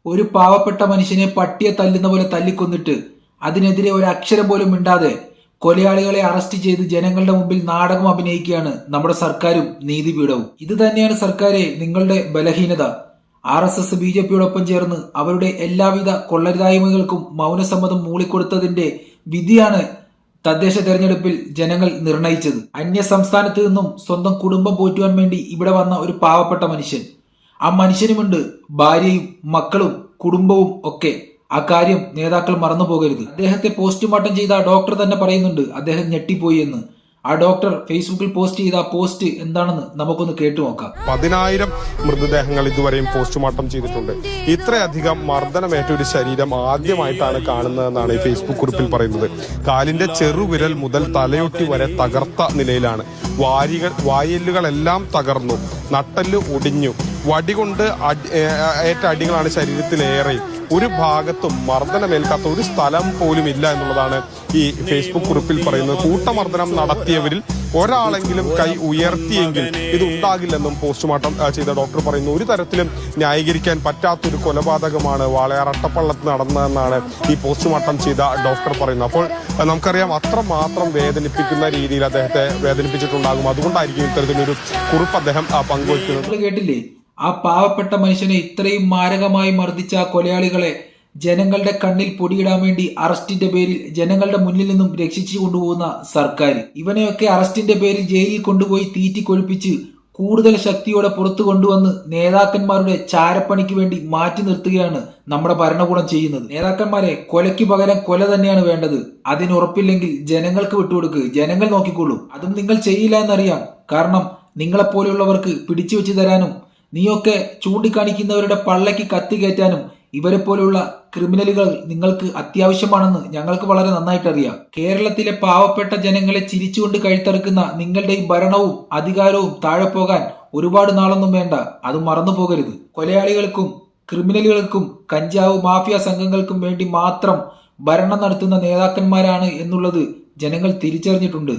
ഒരു പാവപ്പെട്ട മനുഷ്യനെ പട്ടിയെ തല്ലുന്ന പോലെ തല്ലിക്കൊന്നിട്ട് അതിനെതിരെ ഒരു അക്ഷരം പോലും മിണ്ടാതെ കൊലയാളികളെ അറസ്റ്റ് ചെയ്ത് ജനങ്ങളുടെ മുമ്പിൽ നാടകം അഭിനയിക്കുകയാണ് നമ്മുടെ സർക്കാരും നീതിപീഠവും. ഇത് തന്നെയാണ് സർക്കാരെ നിങ്ങളുടെ ബലഹീനത. RSS BJPയോടൊപ്പം ചേർന്ന് അവരുടെ എല്ലാവിധ കൊള്ളരുതായ്മകൾക്കും മൗനസമ്മതം മൂളിക്കൊടുത്തതിന്റെ വിധിയാണ് തദ്ദേശ തെരഞ്ഞെടുപ്പിൽ ജനങ്ങൾ നിർണയിച്ചത്. അന്യ സംസ്ഥാനത്ത് നിന്നും സ്വന്തം കുടുംബം പോറ്റുവാൻ വേണ്ടി ഇവിടെ വന്ന ഒരു പാവപ്പെട്ട മനുഷ്യൻ. ആ മനുഷ്യനുമുണ്ട് ഭാര്യയും മക്കളും കുടുംബവും ഒക്കെ. ആ കാര്യം നേതാക്കൾ മറന്നു പോകരുത്. അദ്ദേഹത്തെ പോസ്റ്റ്മോർട്ടം ചെയ്ത ഡോക്ടർ തന്നെ പറയുന്നുണ്ട് അദ്ദേഹം ഞെട്ടിപ്പോയി എന്ന്. ആ ഡോക്ടർ ഫേസ്ബുക്കിൽ പോസ്റ്റ് ചെയ്ത പോസ്റ്റ് എന്താണെന്ന് നമുക്കൊന്ന് കേട്ടു നോക്കാം. 10,000 മൃതദേഹങ്ങൾ ഇതുവരെയും പോസ്റ്റ്മോർട്ടം ചെയ്തിട്ടുണ്ട്. ഇത്രയധികം മർദ്ദനമേറ്റ ഒരു ശരീരം ആദ്യമായിട്ടാണ് കാണുന്നതെന്നാണ് ഈ ഫേസ്ബുക്ക് കുറിപ്പിൽ പറയുന്നത്. കാലിന്റെ ചെറുവിരൽ മുതൽ തലയൊട്ടി വരെ തകർത്ത നിലയിലാണ്. വായലുകളെല്ലാം തകർന്നു, നട്ടെല്ല് ഒടിഞ്ഞു, വടികൊണ്ട് ഏറ്റ അടികളാണ് ശരീരത്തിലേറെ. ഒരു ഭാഗത്തും മർദ്ദനമേൽക്കാത്ത ഒരു സ്ഥലം പോലും ഇല്ല എന്നുള്ളതാണ് ഈ ഫേസ്ബുക്ക് കുറിപ്പിൽ പറയുന്നത്. കൂട്ടമർദ്ദനം നടത്തിയവരിൽ ഒരാളെങ്കിലും കൈ ഉയർത്തിയെങ്കിൽ ഇതുണ്ടാകില്ലെന്നും പോസ്റ്റ്മോർട്ടം ചെയ്ത ഡോക്ടർ പറയുന്നു. ഒരു തരത്തിലും ന്യായീകരിക്കാൻ പറ്റാത്തൊരു കൊലപാതകമാണ് വാളയാർ അട്ടപ്പള്ളത്ത് നടന്നതെന്നാണ് ഈ പോസ്റ്റ്മോർട്ടം ചെയ്ത ഡോക്ടർ പറയുന്നത്. അപ്പോൾ നമുക്കറിയാം അത്രമാത്രം വേദനിപ്പിക്കുന്ന രീതിയിൽ അദ്ദേഹത്തെ വേദനിപ്പിച്ചിട്ടുണ്ടാകും. അതുകൊണ്ടായിരിക്കും ഇത്തരത്തിലൊരു കുറിപ്പ് അദ്ദേഹം പങ്കുവയ്ക്കുന്നത്. കേട്ടില്ലേ, ആ പാവപ്പെട്ട മനുഷ്യനെ ഇത്രയും മാരകമായി മർദ്ദിച്ച ആ കൊലയാളികളെ ജനങ്ങളുടെ കണ്ണിൽ പൊടിയിടാൻ വേണ്ടി അറസ്റ്റിന്റെ പേരിൽ ജനങ്ങളുടെ മുന്നിൽ നിന്നും രക്ഷിച്ചു കൊണ്ടുപോകുന്ന സർക്കാർ. ഇവനെയൊക്കെ അറസ്റ്റിന്റെ പേരിൽ ജയിലിൽ കൊണ്ടുപോയി തീറ്റിക്കൊഴിപ്പിച്ച് കൂടുതൽ ശക്തിയോടെ പുറത്തു കൊണ്ടുവന്ന് നേതാക്കന്മാരുടെ ചാരപ്പണിക്ക് വേണ്ടി മാറ്റി നിർത്തുകയാണ് നമ്മുടെ ഭരണകൂടം ചെയ്യുന്നത്. നേതാക്കന്മാരെ കൊലയ്ക്ക് പകരം കൊല തന്നെയാണ് വേണ്ടത്. അതിനുറപ്പില്ലെങ്കിൽ ജനങ്ങൾക്ക് വിട്ടുകൊടുക്കുക, ജനങ്ങൾ നോക്കിക്കോളൂ. അതും നിങ്ങൾ ചെയ്യില്ല എന്നറിയാം. കാരണം നിങ്ങളെപ്പോലെയുള്ളവർക്ക് പിടിച്ചു വെച്ച് തരാനും നീയൊക്കെ ചൂണ്ടിക്കാണിക്കുന്നവരുടെ പള്ളയ്ക്ക് കത്തി കയറ്റാനും ഇവരെ പോലുള്ള ക്രിമിനലുകൾ നിങ്ങൾക്ക് അത്യാവശ്യമാണെന്ന് ഞങ്ങൾക്ക് വളരെ നന്നായിട്ടറിയാം. കേരളത്തിലെ പാവപ്പെട്ട ജനങ്ങളെ ചിരിച്ചുകൊണ്ട് കഴുത്തറുക്കുന്ന നിങ്ങളുടെ ഈ ഭരണവും അധികാരവും താഴെ പോകാൻ ഒരുപാട് നാളൊന്നും വേണ്ട. അത് മറന്നു പോകരുത്. കൊലയാളികൾക്കും ക്രിമിനലുകൾക്കും കഞ്ചാവ് മാഫിയ സംഘങ്ങൾക്കും വേണ്ടി മാത്രം ഭരണം നടത്തുന്ന നേതാക്കന്മാരാണ് എന്നുള്ളത് ജനങ്ങൾ തിരിച്ചറിഞ്ഞിട്ടുണ്ട്.